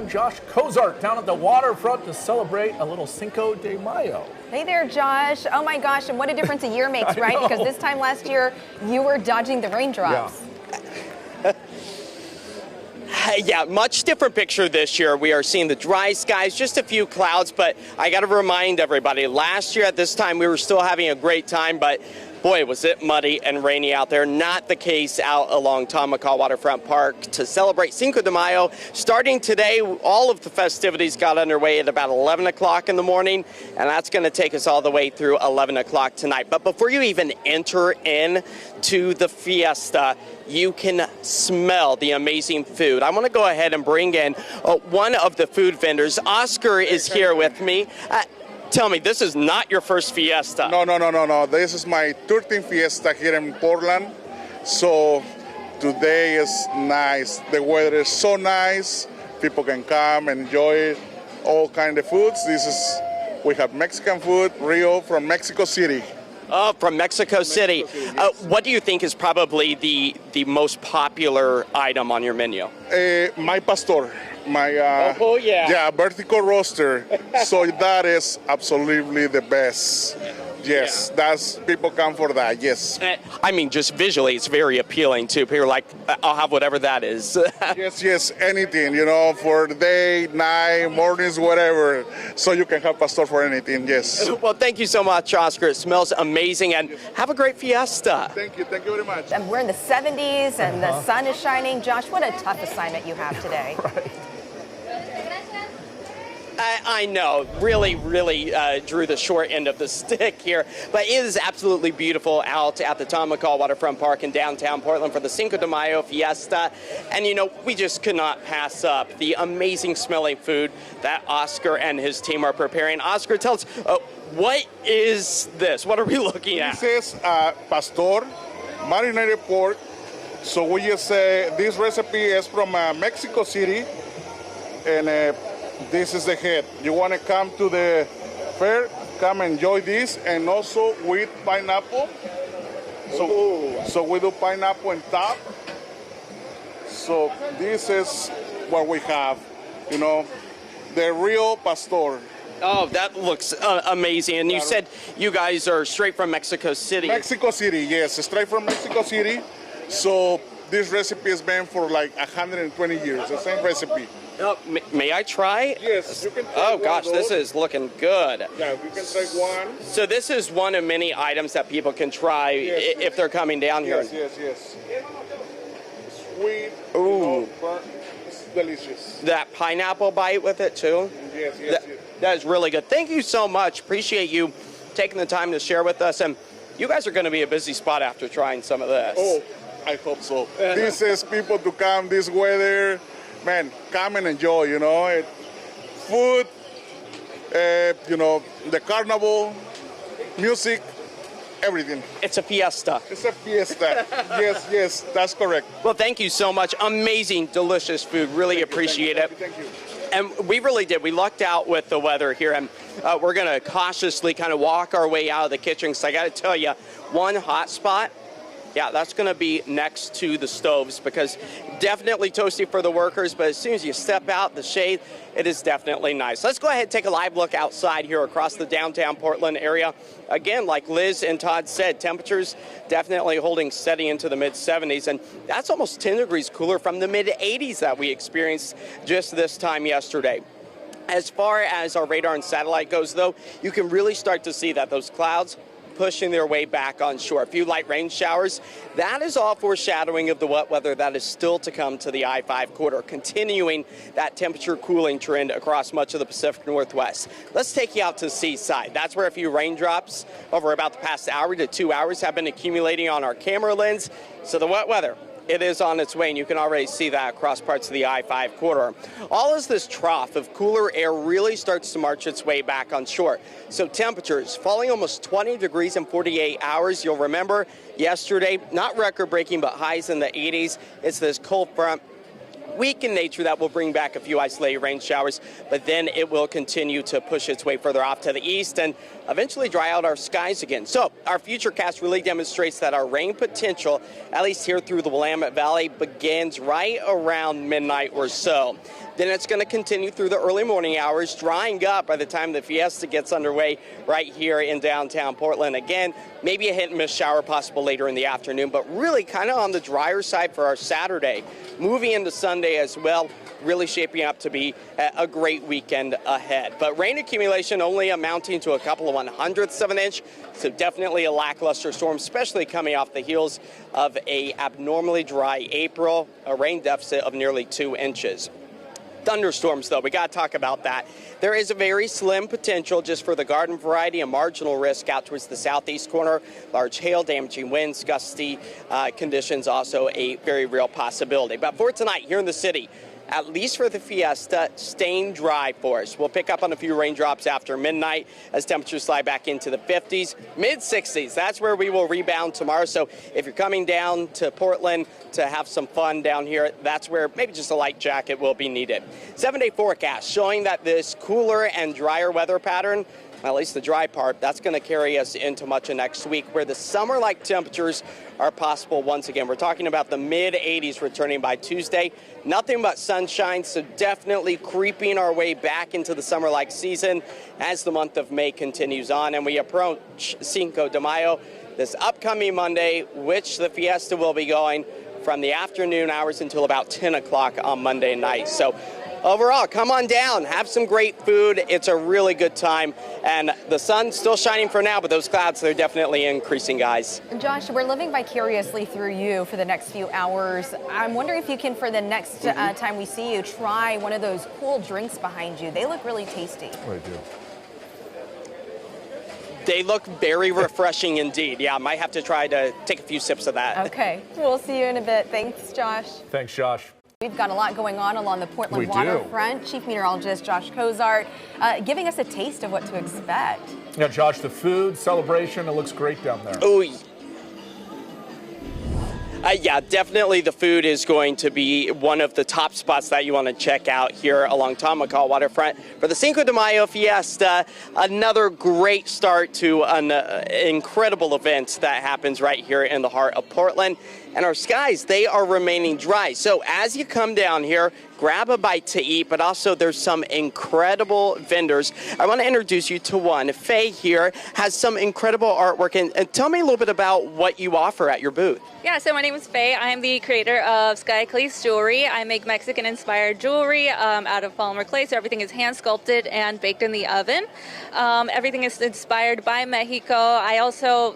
and Josh Cozart down at the waterfront to celebrate a little Cinco de Mayo. Hey there, Josh. Oh my gosh, and what a difference a year makes, right? Because this time last year, you were dodging the raindrops. Yeah, much different picture this year. We are seeing the dry skies, just a few clouds, but I got to remind everybody, last year at this time we were still having a great time, but boy, was it muddy and rainy out there. Not the case out along Tom McCall Waterfront Park to celebrate Cinco de Mayo. Starting today, all of the festivities got underway at about 11 o'clock in the morning, and that's going to take us all the way through 11 o'clock tonight. But before you even enter in to the fiesta, you can smell the amazing food. I want to go ahead and bring in one of the food vendors. Oscar is here with me. Tell me, this is not your first fiesta. No. This is my 13th fiesta here in Portland. So today is nice. The weather is so nice. People can come and enjoy all kind of foods. We have Mexican food, Rio from Mexico City. Oh, from Mexico City. What do you think is probably the most popular item on your menu? My pastor. Vertical roaster. So that is absolutely the best. Yes, that's people come for that. Yes. I mean, just visually, it's very appealing too. People are like, I'll have whatever that is. yes, anything. For the day, night, mornings, whatever. So you can have pastor for anything. Yes. Well, thank you so much, Oscar. It smells amazing, and have a great fiesta. Thank you very much. And we're in the 70s, and the sun is shining. Josh, what a tough assignment you have today. Right. I know, really drew the short end of the stick here, but it is absolutely beautiful out at the Tom McCall Waterfront Park in downtown Portland for the Cinco de Mayo Fiesta. And we just could not pass up the amazing smelling food that Oscar and his team are preparing. Oscar, tell us, what is this? What are we looking at? This is pastor, marinated pork. So we just say this recipe is from Mexico City, and this is the head. You want to come to the fair, come enjoy this, and also with pineapple. So we do pineapple on top. So this is what we have, the real pastor. Oh, that looks amazing. And you said you guys are straight from Mexico City. Mexico City, yes, straight from Mexico City. So this recipe has been for like 120 years, the same recipe. May I try? Yes, you can try. Oh gosh, this is looking good. Yeah, we can try one. So this is one of many items that people can try if they're coming down here. Yes. Sweet. Ooh. It's delicious. That pineapple bite with it too? Yes. That is really good. Thank you so much. Appreciate you taking the time to share with us. And you guys are going to be a busy spot after trying some of this. Oh, I hope so. This is people to come this weather. Man, come and enjoy, food, the carnival, music, everything. It's a fiesta. It's a fiesta. Yes, that's correct. Well, thank you so much. Amazing, delicious food. Really appreciate it. Thank you. And we really did. We lucked out with the weather here, and we're going to cautiously kind of walk our way out of the kitchen. So I got to tell you, one hot spot, that's going to be next to the stoves, because definitely toasty for the workers, but as soon as you step out the shade, it is definitely nice. Let's go ahead and take a live look outside here across the downtown Portland area. Again, like Liz and Todd said, temperatures definitely holding steady into the mid-70s, and that's almost 10 degrees cooler from the mid-80s that we experienced just this time yesterday. As far as our radar and satellite goes, though, you can really start to see that those clouds pushing their way back on shore. A few light rain showers. That is all foreshadowing of the wet weather that is still to come to the I-5 corridor, continuing that temperature cooling trend across much of the Pacific Northwest. Let's take you out to the seaside. That's where a few raindrops over about the past hour to 2 hours have been accumulating on our camera lens. So the wet weather, it is on its way, and you can already see that across parts of the I-5 corridor. All as this trough of cooler air really starts to march its way back on shore. So temperatures falling almost 20 degrees in 48 hours. You'll remember yesterday, not record-breaking, but highs in the 80s. It's this cold front, weak in nature, that will bring back a few isolated rain showers, but then it will continue to push its way further off to the east and eventually dry out our skies again. So our futurecast really demonstrates that our rain potential, at least here through the Willamette Valley, begins right around midnight or so. Then it's going to continue through the early morning hours, drying up by the time the fiesta gets underway right here in downtown Portland. Again, maybe a hit and miss shower possible later in the afternoon, but really kind of on the drier side for our Saturday. Moving into Sunday as well, really shaping up to be a great weekend ahead. But rain accumulation only amounting to a couple of 100ths of an inch, so definitely a lackluster storm, especially coming off the heels of a abnormally dry April, a rain deficit of nearly 2 inches. Thunderstorms, though, we got to talk about that. There is a very slim potential just for the garden variety, a marginal risk out towards the southeast corner. Large hail, damaging winds, gusty conditions, also a very real possibility. But for tonight here in the city, at least for the fiesta, staying dry for us. We'll pick up on a few raindrops after midnight as temperatures slide back into the 50s, mid-60s. That's where we will rebound tomorrow. So if you're coming down to Portland to have some fun down here, that's where maybe just a light jacket will be needed. 7-day forecast showing that this cooler and drier weather pattern, at least the dry part, that's going to carry us into much of next week, where the summer-like temperatures are possible once again. We're talking about the mid-80s returning by Tuesday. Nothing but sunshine, so definitely creeping our way back into the summer-like season as the month of May continues on and we approach Cinco de Mayo this upcoming Monday, which the fiesta will be going from the afternoon hours until about 10 o'clock on Monday night. So overall, come on down, have some great food. It's a really good time. And the sun's still shining for now, but those clouds, they're definitely increasing, guys. Josh, we're living vicariously through you for the next few hours. I'm wondering if you can, for the next time we see you, try one of those cool drinks behind you. They look really tasty. They do. They look very refreshing indeed. Yeah, I might have to try to take a few sips of that. Okay, we'll see you in a bit. Thanks, Josh. Thanks, Josh. We've got a lot going on along the Portland We do. waterfront. Chief Meteorologist Josh Cozart giving us a taste of what to expect. Yeah, Josh, the food, celebration, it looks great down there. Oh, yeah, definitely the food is going to be one of the top spots that you want to check out here along Tom McCall waterfront for the Cinco de Mayo Fiesta. Another great start to an incredible event that happens right here in the heart of Portland. And our skies, they are remaining dry. So as you come down here, grab a bite to eat, but also there's some incredible vendors. I want to introduce you to one. Faye here has some incredible artwork. And tell me a little bit about what you offer at your booth. Yeah, so my name is Faye. I am the creator of Sky Clays Jewelry. I make Mexican-inspired jewelry out of polymer clay, so everything is hand-sculpted and baked in the oven. Everything is inspired by Mexico.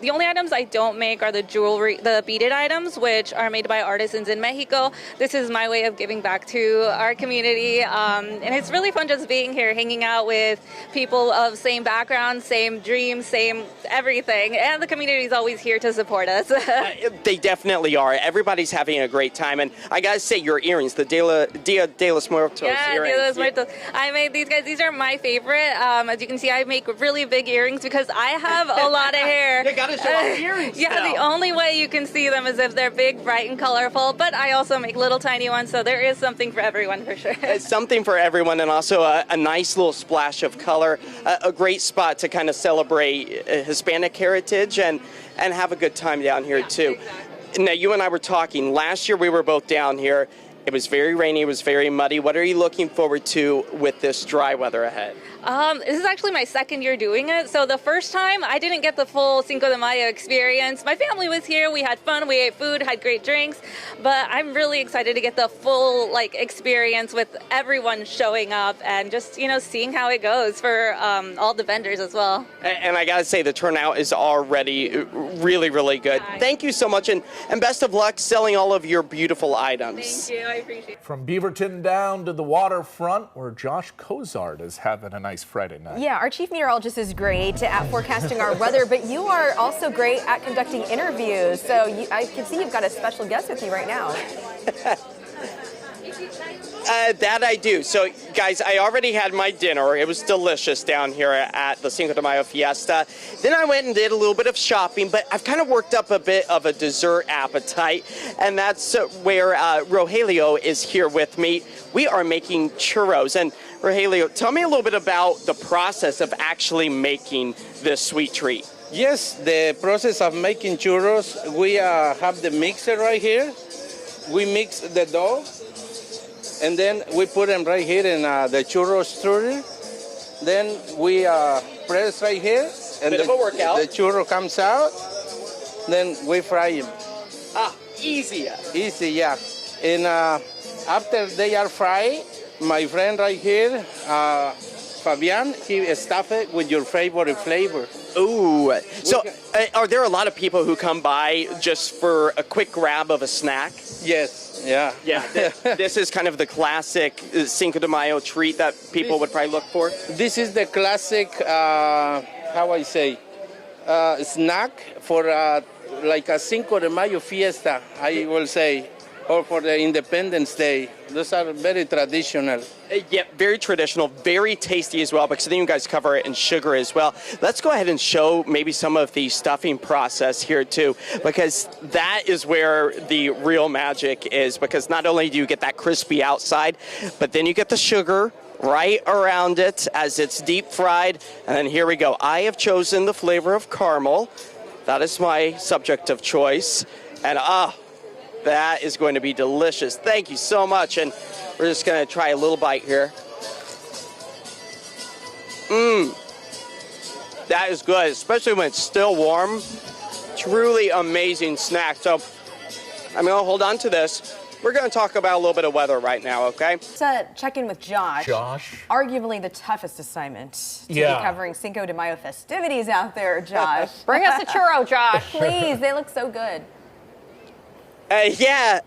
The only items I don't make are the jewelry, the beaded items, which are made by artisans in Mexico. This is my way of giving back to our community, and it's really fun just being here, hanging out with people of same background, same dreams, same everything, and the community is always here to support us. They definitely are. Everybody's having a great time, and I gotta say, your earrings, the Dia de los Muertos earrings. Dia de los Muertos. I made these guys. These are my favorite. As you can see, I make really big earrings because I have a lot of hair. You gotta show off the earrings. Yeah, now. the only way you can see them is if they're big, bright, and colorful. But I also make little tiny ones, so there is something for everyone for sure. It's something for everyone, and also a nice little splash of color. A great spot to kind of celebrate Hispanic heritage and have a good time down here too. Exactly. Now, you and I were talking. Last year we were both down here. It was very rainy. It was very muddy. What are you looking forward to with this dry weather ahead? This is actually my second year doing it. So the first time I didn't get the full Cinco de Mayo experience. My family was here. We had fun. We ate food, had great drinks. But I'm really excited to get the full experience with everyone showing up and just, seeing how it goes for all the vendors as well. And I got to say, the turnout is already really, really good. Thank you so much. And best of luck selling all of your beautiful items. Thank you. I appreciate it. From Beaverton down to the waterfront, where Josh Cozart is having a nice Friday night. Yeah, our chief meteorologist is great at forecasting our weather, but you are also great at conducting interviews. So I can see you've got a special guest with you right now. That I do. So, guys, I already had my dinner. It was delicious down here at the Cinco de Mayo Fiesta. Then I went and did a little bit of shopping, but I've kind of worked up a bit of a dessert appetite, and that's where Rogelio is here with me. We are making churros. And, Rogelio, tell me a little bit about the process of actually making this sweet treat. Yes, the process of making churros, we have the mixer right here. We mix the dough. and then we put them right here in the churro extruder. Then we press right here, and Bit of a workout. the churro comes out. Then we fry them. Easy. Easy, yeah. And after they are fried, my friend right here, Fabian, he stuff it with your favorite flavor. Ooh. So, are there a lot of people who come by just for a quick grab of a snack? Yes, yeah. Yeah. This is kind of the classic Cinco de Mayo treat that people would probably look for. This is the classic, how I say, snack for like a Cinco de Mayo Fiesta, I will say, or for the Independence Day. Those are very traditional. Yeah, very traditional, very tasty as well, because then you guys cover it in sugar as well. Let's go ahead and show maybe some of the stuffing process here too, because that is where the real magic is, because not only do you get that crispy outside, but then you get the sugar right around it as it's deep fried. And then here we go. I have chosen the flavor of caramel. That is my subject of choice. And that is going to be delicious. Thank you so much. And we're just going to try a little bite here. That is good, especially when it's still warm. Truly amazing snack. So I'm going to hold on to this. We're going to talk about a little bit of weather right now, okay? Let's check in with Josh. Josh. Arguably the toughest assignment to be Yeah. covering Cinco de Mayo festivities out there, Josh. Bring us a churro, Josh, please. They look so good. Yeah.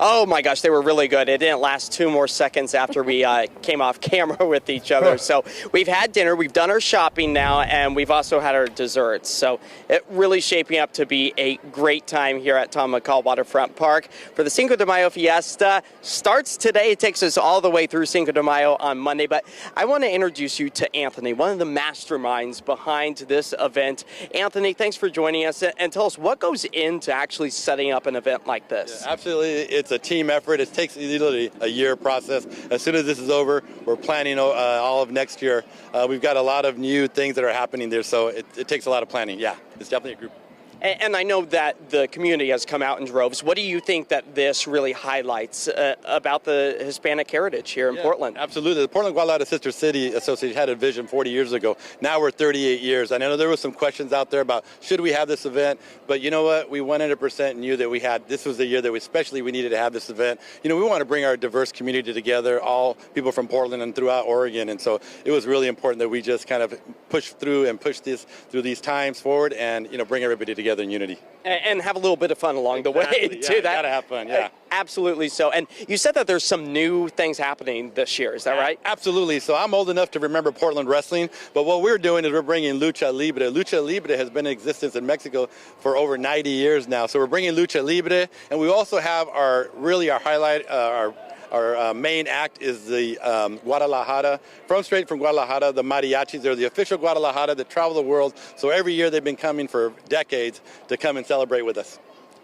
Oh my gosh, they were really good. It didn't last 2 more seconds after we came off camera with each other. So we've had dinner, we've done our shopping now, and we've also had our desserts. So it really shaping up to be a great time here at Tom McCall Waterfront Park for the Cinco de Mayo Fiesta. Starts today. It takes us all the way through Cinco de Mayo on Monday. But I want to introduce you to Anthony, one of the masterminds behind this event. Anthony, thanks for joining us, and tell us what goes into actually setting up an event like this. Yeah, absolutely. It's a team effort. It takes literally a year process. As soon as this is over, we're planning all of next year. We've got a lot of new things that are happening there, so it takes a lot of planning. Yeah, it's definitely a group. And I know that the community has come out in droves. What do you think that this really highlights about the Hispanic heritage here in Portland? Absolutely. The Portland Guadalajara Sister City Association had a vision 40 years ago. Now we're 38 years. And I know there were some questions out there about should we have this event, but you know what? We 100% knew that this was the year that we needed to have this event. You know, we want to bring our diverse community together, all people from Portland and throughout Oregon. And so it was really important that we just kind of push through and push this through these times forward and, you know, bring everybody together in unity. And have a little bit of fun along the way, too. You gotta have fun, yeah. Absolutely so. And you said that there's some new things happening this year. Is that right? Absolutely. So I'm old enough to remember Portland wrestling, but what we're doing is we're bringing Lucha Libre. Lucha Libre has been in existence in Mexico for over 90 years now. So we're bringing Lucha Libre, and we also have our highlight, our main act is the Guadalajara. Straight from Guadalajara, the mariachis. They're the official Guadalajara that travel the world. So every year they've been coming for decades to come and celebrate with us.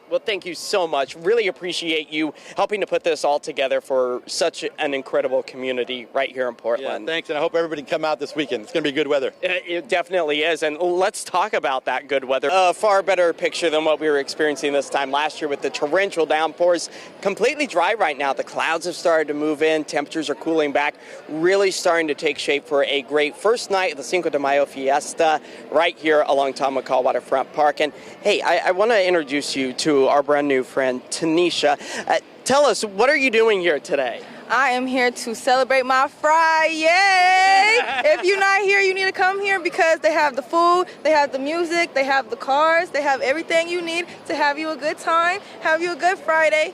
Well, thank you so much. Really appreciate you helping to put this all together for such an incredible community right here in Portland. Yeah, thanks, and I hope everybody can come out this weekend. It's going to be good weather. It definitely is, and let's talk about that good weather. A far better picture than what we were experiencing this time last year with the torrential downpours. Completely dry right now. The clouds have started to move in. Temperatures are cooling back. Really starting to take shape for a great first night of the Cinco de Mayo Fiesta right here along Tom McCall Waterfront Park. And hey, I want to introduce you to our brand new friend, Tanisha. Tell us, what are you doing here today? I am here to celebrate my fry, yay! If you're not here, you need to come here because they have the food, they have the music, they have the cars, they have everything you need to have you a good time, have you a good Friday.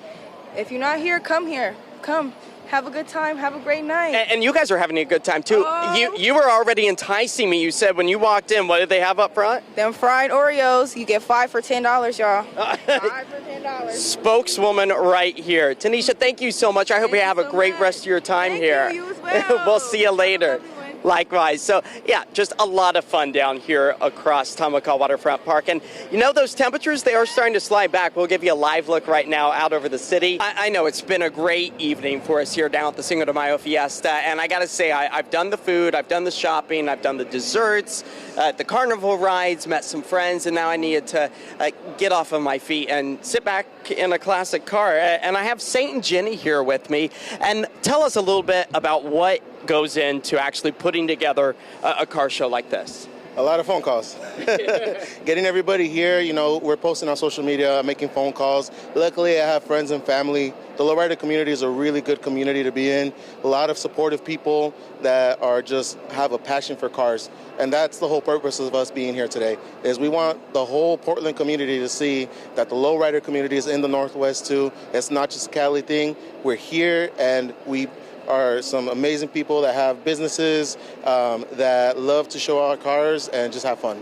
If you're not here, come here. Come. Have a good time. Have a great night. And you guys are having a good time, too. You were already enticing me. You said when you walked in, what did they have up front? Them fried Oreos. You get 5 for $10, y'all. 5 for $10. Spokeswoman right here. Tanisha, thank you so much. I hope you have a great rest of your time here. Thank you. You as well. We'll see you later. Likewise. So, yeah, just a lot of fun down here across Tamaka Waterfront Park. And you know, those temperatures, they are starting to slide back. We'll give you a live look right now out over the city. I know it's been a great evening for us here down at the Cinco de Mayo Fiesta. And I got to say, I've done the food, I've done the shopping, I've done the desserts, the carnival rides, met some friends, and now I needed to get off of my feet and sit back in a classic car. And I have Saint and Jenny here with me. And tell us a little bit about what goes into actually putting together a car show like this. A lot of phone calls. Getting everybody here, you know, we're posting on social media, making phone calls. Luckily, I have friends and family. The lowrider community is a really good community to be in. A lot of supportive people that are just have a passion for cars. And that's the whole purpose of us being here today, is we want the whole Portland community to see that the lowrider community is in the Northwest too. It's not just a Cali thing. We're here and we are some amazing people that have businesses that love to show our cars and just have fun.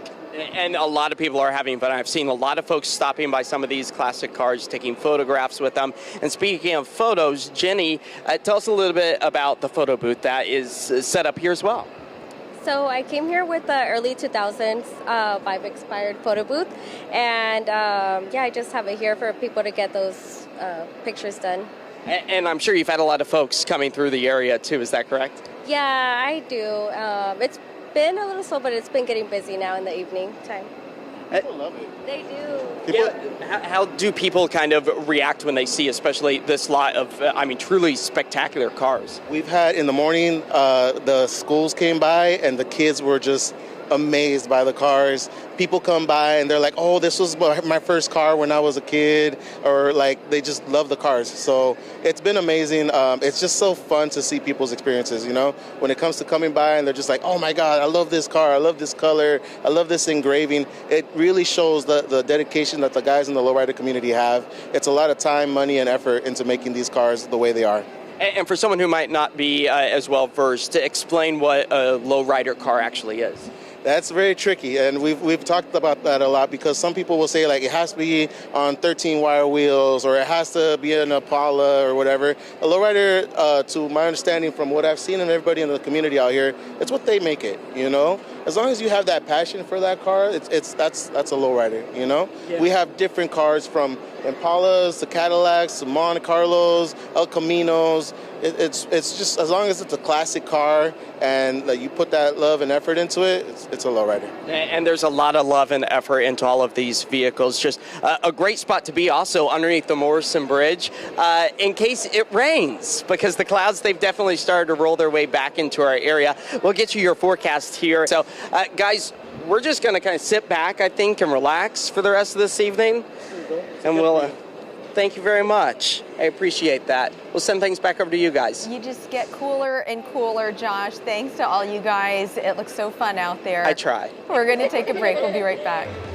And a lot of people are having fun. I've seen a lot of folks stopping by some of these classic cars, taking photographs with them. And speaking of photos, Jenny, tell us a little bit about the photo booth that is set up here as well. So I came here with the early 2000s Vibe expired photo booth, and I just have it here for people to get those pictures done. And I'm sure you've had a lot of folks coming through the area too, is that correct? Yeah, I do. It's been a little slow, but it's been getting busy now in the evening time. People love it. They do. Yeah. How do people kind of react when they see especially this lot of, truly spectacular cars? We've had in the morning, the schools came by and the kids were just amazed by the cars. People come by and they're like, oh, this was my first car when I was a kid, or like they just love the cars. So it's been amazing. It's just so fun to see people's experiences, you know, when it comes to coming by and they're just like, oh my God, I love this car, I love this color, I love this engraving. It really shows the dedication that the guys in the lowrider community have. It's a lot of time, money, and effort into making these cars the way they are. And for someone who might not be as well versed, to explain what a lowrider car actually is. That's very tricky, and we've talked about that a lot, because some people will say like it has to be on 13 wire wheels, or it has to be an Impala or whatever. A lowrider, to my understanding from what I've seen and everybody in the community out here, it's what they make it, you know? As long as you have that passion for that car, that's a lowrider, you know? Yeah. We have different cars from Impalas to Cadillacs to Monte Carlos, El Caminos. It's just, as long as it's a classic car and you put that love and effort into it, it's a lowrider. And there's a lot of love and effort into all of these vehicles. Just a great spot to be also underneath the Morrison Bridge in case it rains, because the clouds, they've definitely started to roll their way back into our area. We'll get you your forecast here. So guys, we're just going to kind of sit back, I think, and relax for the rest of this evening. And we'll thank you very much. I appreciate that. We'll send things back over to you guys. You just get cooler and cooler, Josh. Thanks to all you guys. It looks so fun out there. I try. We're going to take a break. We'll be right back.